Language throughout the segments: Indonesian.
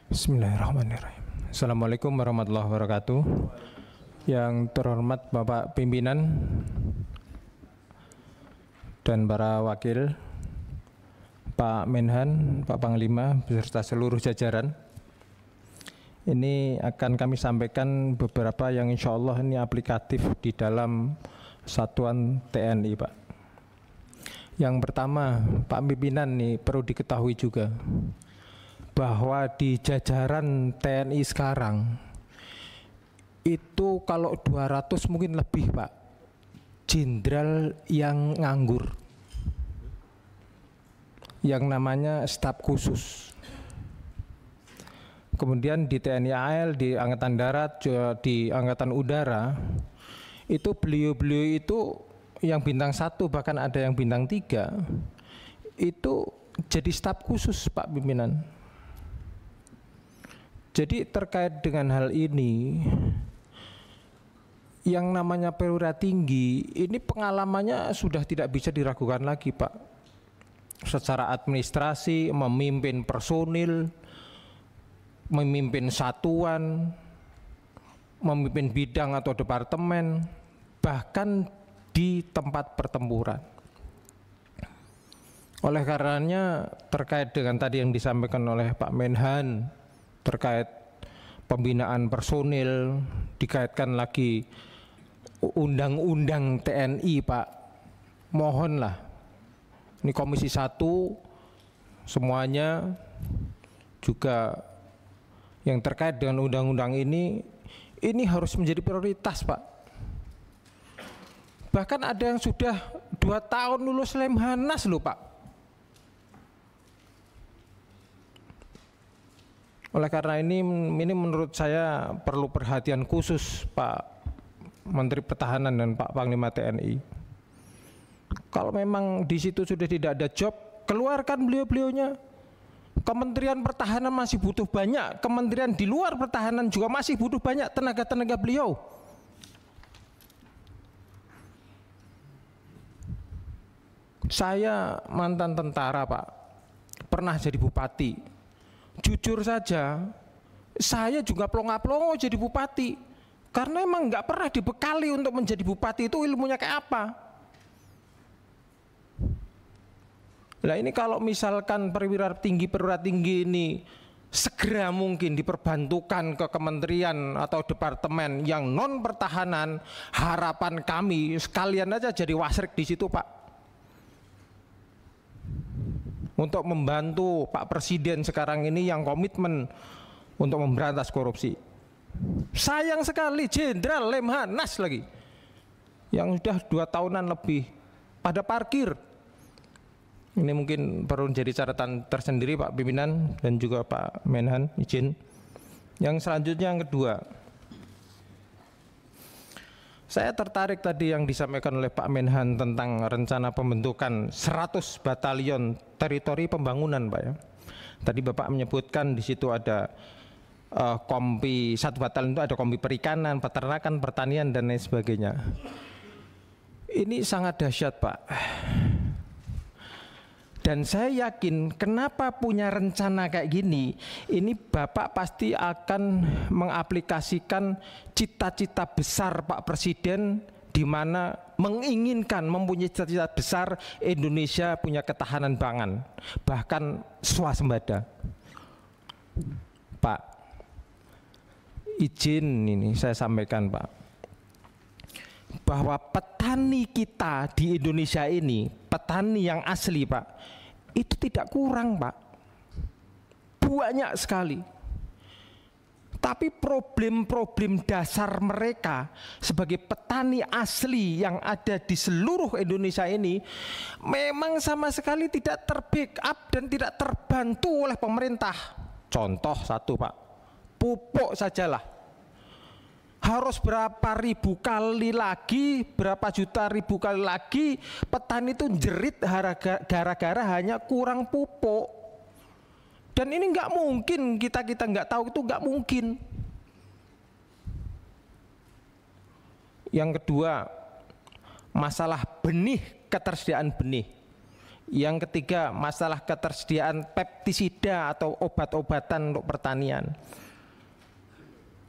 Bismillahirrahmanirrahim. Assalamualaikum warahmatullahi wabarakatuh. Yang terhormat Bapak Pimpinan dan para wakil, Pak Menhan, Pak Panglima, beserta seluruh jajaran. Ini akan kami sampaikan beberapa yang insya Allah ini aplikatif di dalam satuan TNI, Pak. Yang pertama, Pak Pimpinan nih perlu diketahui juga bahwa di jajaran TNI sekarang itu kalau 200 mungkin lebih, Pak, jenderal yang nganggur, yang namanya staf khusus. Kemudian di TNI AL, di Angkatan Darat, di Angkatan Udara, itu beliau-beliau itu yang bintang 1 bahkan ada yang bintang 3 itu jadi staf khusus, Pak Pimpinan. Jadi terkait dengan hal ini, yang namanya perwira tinggi ini pengalamannya sudah tidak bisa diragukan lagi, Pak. Secara administrasi, memimpin personil, memimpin satuan, memimpin bidang atau departemen, bahkan di tempat pertempuran. Oleh karenanya terkait dengan tadi yang disampaikan oleh Pak Menhan terkait pembinaan personil, dikaitkan lagi undang-undang TNI, Pak, mohonlah ini Komisi 1 semuanya juga yang terkait dengan undang-undang ini harus menjadi prioritas, Pak. Bahkan ada yang sudah 2 tahun lulus Lemhanas loh, Pak. Oleh karena ini menurut saya perlu perhatian khusus Pak Menteri Pertahanan dan Pak Panglima TNI. Kalau memang di situ sudah tidak ada job, keluarkan beliau-beliaunya. Kementerian Pertahanan masih butuh banyak, kementerian di luar pertahanan juga masih butuh banyak tenaga-tenaga beliau. Saya mantan tentara, Pak, pernah jadi bupati. Jujur saja, saya juga plonga-plongo jadi bupati, karena emang nggak pernah dibekali untuk menjadi bupati itu ilmunya kayak apa. Nah ini kalau misalkan perwira tinggi ini segera mungkin diperbantukan ke kementerian atau departemen yang non pertahanan, harapan kami sekalian aja jadi wasrek di situ, Pak, untuk membantu Pak Presiden sekarang ini yang komitmen untuk memberantas korupsi. Sayang sekali jenderal Lemhanas lagi yang sudah 2 tahunan lebih pada parkir. Ini mungkin perlu jadi catatan tersendiri Pak Pimpinan dan juga Pak Menhan, izin. Yang selanjutnya yang kedua, saya tertarik tadi yang disampaikan oleh Pak Menhan tentang rencana pembentukan 100 batalion teritori pembangunan, Pak, ya. Tadi Bapak menyebutkan di situ ada kompi, 1 batalion itu ada kompi perikanan, peternakan, pertanian dan lain sebagainya. Ini sangat dahsyat, Pak. Dan saya yakin kenapa punya rencana kayak gini, ini Bapak pasti akan mengaplikasikan cita-cita besar Pak Presiden, di mana menginginkan mempunyai cita-cita besar Indonesia punya ketahanan pangan, bahkan swasembada. Pak, izin ini saya sampaikan, Pak, bahwa petani kita di Indonesia ini, petani yang asli, Pak, itu tidak kurang, Pak, banyak sekali. Tapi problem-problem dasar mereka sebagai petani asli yang ada di seluruh Indonesia ini memang sama sekali tidak terbackup dan tidak terbantu oleh pemerintah. Contoh satu, Pak, pupuk sajalah harus berapa ribu kali lagi, berapa juta ribu kali lagi petani itu jerit gara-gara hanya kurang pupuk. Dan ini nggak mungkin kita nggak tahu, itu nggak mungkin. Yang kedua, masalah benih, ketersediaan benih. Yang ketiga, masalah ketersediaan pestisida atau obat-obatan untuk pertanian.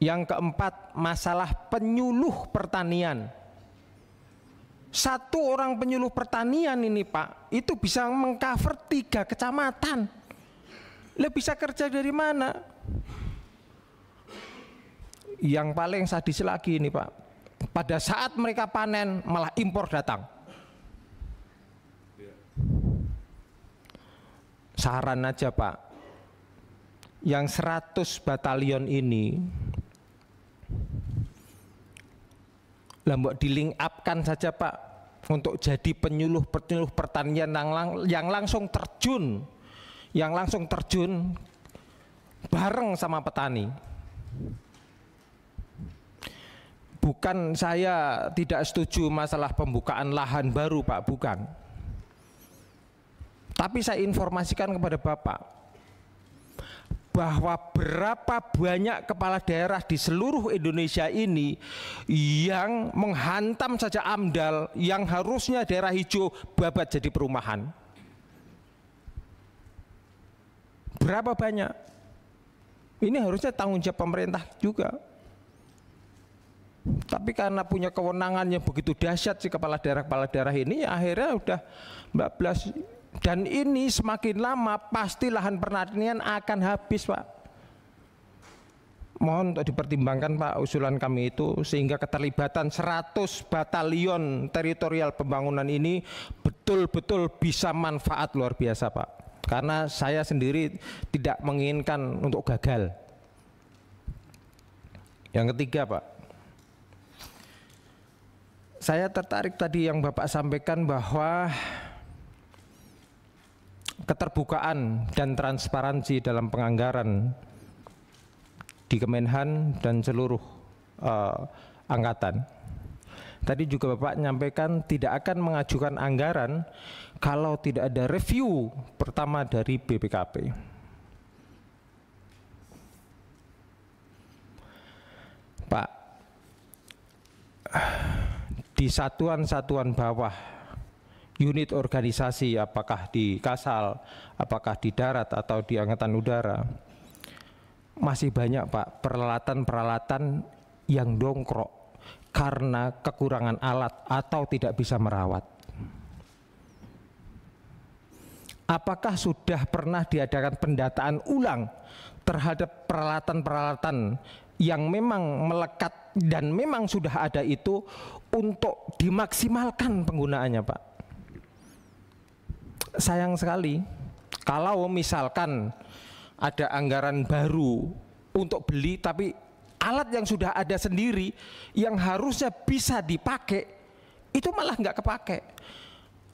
Yang keempat, masalah penyuluh pertanian. Satu orang penyuluh pertanian ini Pak, itu bisa mengcover 3 kecamatan. Lah bisa kerja dari mana? Yang paling sadis lagi ini Pak, pada saat mereka panen malah impor datang. Saran aja Pak, yang 100 batalion ini mbok di link up-kan saja Pak untuk jadi penyuluh pertanian yang langsung terjun bareng sama petani. Bukan saya tidak setuju masalah pembukaan lahan baru Pak, bukan. Tapi saya informasikan kepada Bapak bahwa berapa banyak kepala daerah di seluruh Indonesia ini yang menghantam saja AMDAL yang harusnya daerah hijau babat jadi perumahan. Berapa banyak? Ini harusnya tanggung jawab pemerintah juga. Tapi karena punya kewenangan yang begitu dahsyat si kepala daerah ini, akhirnya udah 14. Dan ini semakin lama pasti lahan pertanian akan habis Pak. Mohon untuk dipertimbangkan Pak usulan kami itu, sehingga keterlibatan 100 batalion teritorial pembangunan ini betul-betul bisa manfaat luar biasa Pak. Karena saya sendiri tidak menginginkan untuk gagal. Yang ketiga Pak, saya tertarik tadi yang Bapak sampaikan bahwa keterbukaan dan transparansi dalam penganggaran di Kemenhan dan seluruh angkatan. Tadi juga Bapak menyampaikan tidak akan mengajukan anggaran kalau tidak ada review pertama dari BPKP. Pak, di satuan-satuan bawah unit organisasi, apakah di Kasal, apakah di darat atau di Angkatan Udara, masih banyak Pak peralatan-peralatan yang dongkrok karena kekurangan alat atau tidak bisa merawat. Apakah sudah pernah diadakan pendataan ulang terhadap peralatan-peralatan yang memang melekat dan memang sudah ada itu untuk dimaksimalkan penggunaannya Pak? Sayang sekali kalau misalkan ada anggaran baru untuk beli tapi alat yang sudah ada sendiri yang harusnya bisa dipakai itu malah nggak kepake.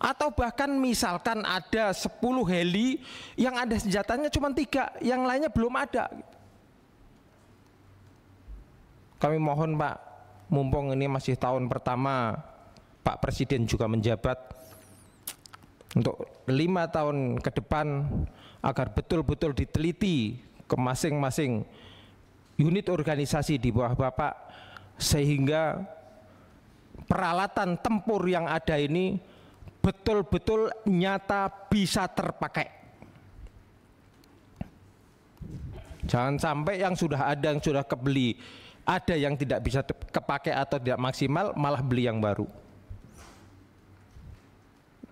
Atau bahkan misalkan ada 10 heli yang ada senjatanya cuma 3, yang lainnya belum ada. Kami mohon Pak, mumpung ini masih tahun pertama Pak Presiden juga menjabat, untuk 5 tahun ke depan agar betul-betul diteliti ke masing-masing unit organisasi di bawah Bapak, sehingga peralatan tempur yang ada ini betul-betul nyata bisa terpakai. Jangan sampai yang sudah ada, yang sudah kebeli, ada yang tidak bisa kepakai atau tidak maksimal, malah beli yang baru.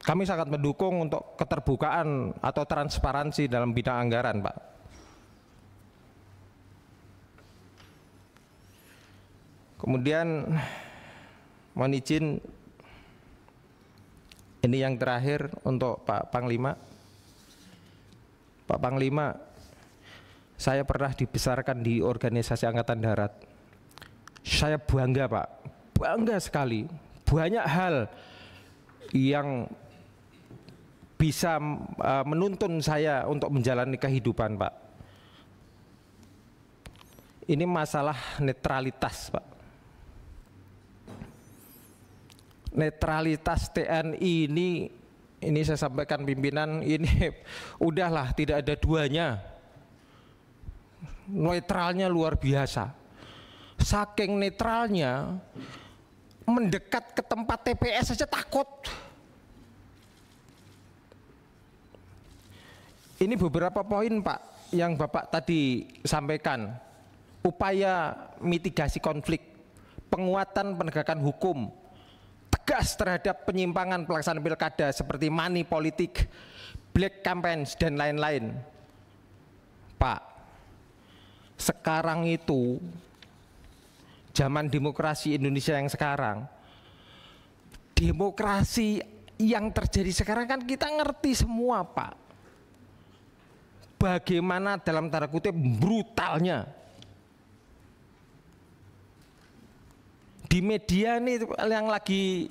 Kami sangat mendukung untuk keterbukaan atau transparansi dalam bidang anggaran Pak. Kemudian mohon izin, ini yang terakhir untuk Pak Panglima. Pak Panglima, saya pernah dibesarkan di organisasi Angkatan Darat. Saya bangga Pak, bangga sekali. Banyak hal yang bisa menuntun saya untuk menjalani kehidupan Pak. Ini masalah netralitas Pak. Netralitas TNI ini saya sampaikan pimpinan, ini udahlah tidak ada duanya. Netralnya luar biasa. Saking netralnya, mendekat ke tempat TPS saja takut. Ini beberapa poin Pak yang Bapak tadi sampaikan. Upaya mitigasi konflik, penguatan penegakan hukum, tegas terhadap penyimpangan pelaksanaan pilkada seperti money politik, black campaigns dan lain-lain. Pak, sekarang itu zaman demokrasi Indonesia yang sekarang, demokrasi yang terjadi sekarang kan kita ngerti semua Pak. Bagaimana dalam tanda kutip brutalnya di media ini yang lagi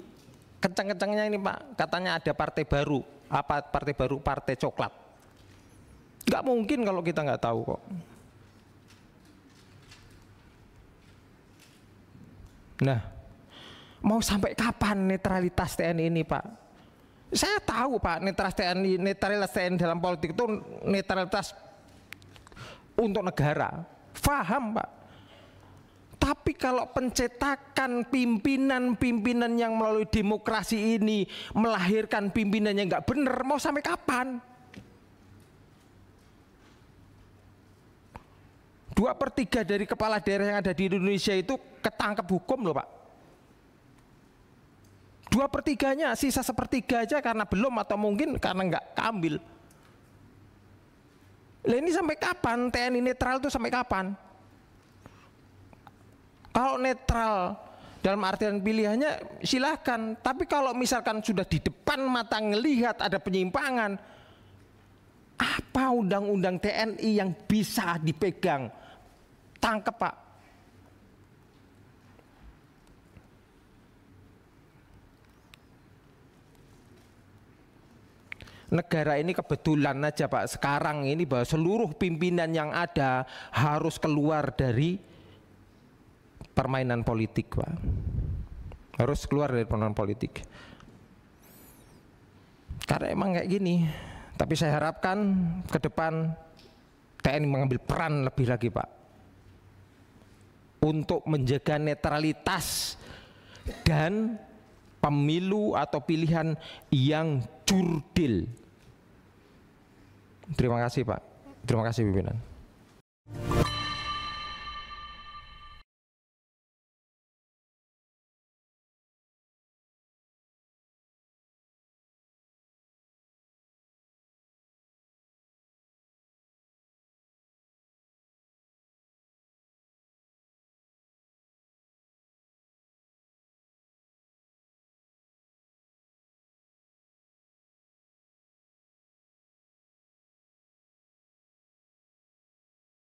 kencang-kencangnya ini Pak, katanya ada partai baru. Apa partai baru? Partai coklat. Nggak mungkin kalau kita nggak tahu kok. Nah, mau sampai kapan netralitas TNI ini Pak? Saya tahu Pak, netralitas TNI dalam politik itu netralitas untuk negara. Faham Pak. Tapi kalau pencetakan pimpinan-pimpinan yang melalui demokrasi ini melahirkan pimpinan yang nggak benar, mau sampai kapan? 2/3 dari kepala daerah yang ada di Indonesia itu ketangkep hukum loh Pak. 2/3-nya, sisa 1/3 aja karena belum atau mungkin karena nggak keambil. Lah ini sampai kapan TNI netral itu sampai kapan? Kalau netral dalam artian pilihannya silahkan, tapi kalau misalkan sudah di depan mata ngelihat ada penyimpangan, apa undang-undang TNI yang bisa dipegang? Tangkep Pak. Negara ini kebetulan aja Pak, sekarang ini bahwa seluruh pimpinan yang ada harus keluar dari permainan politik Pak. Harus keluar dari permainan politik. Karena emang kayak gini. Tapi saya harapkan ke depan TNI mengambil peran lebih lagi Pak, untuk menjaga netralitas dan pemilu atau pilihan yang jurdil. Terima kasih Pak. Terima kasih pimpinan.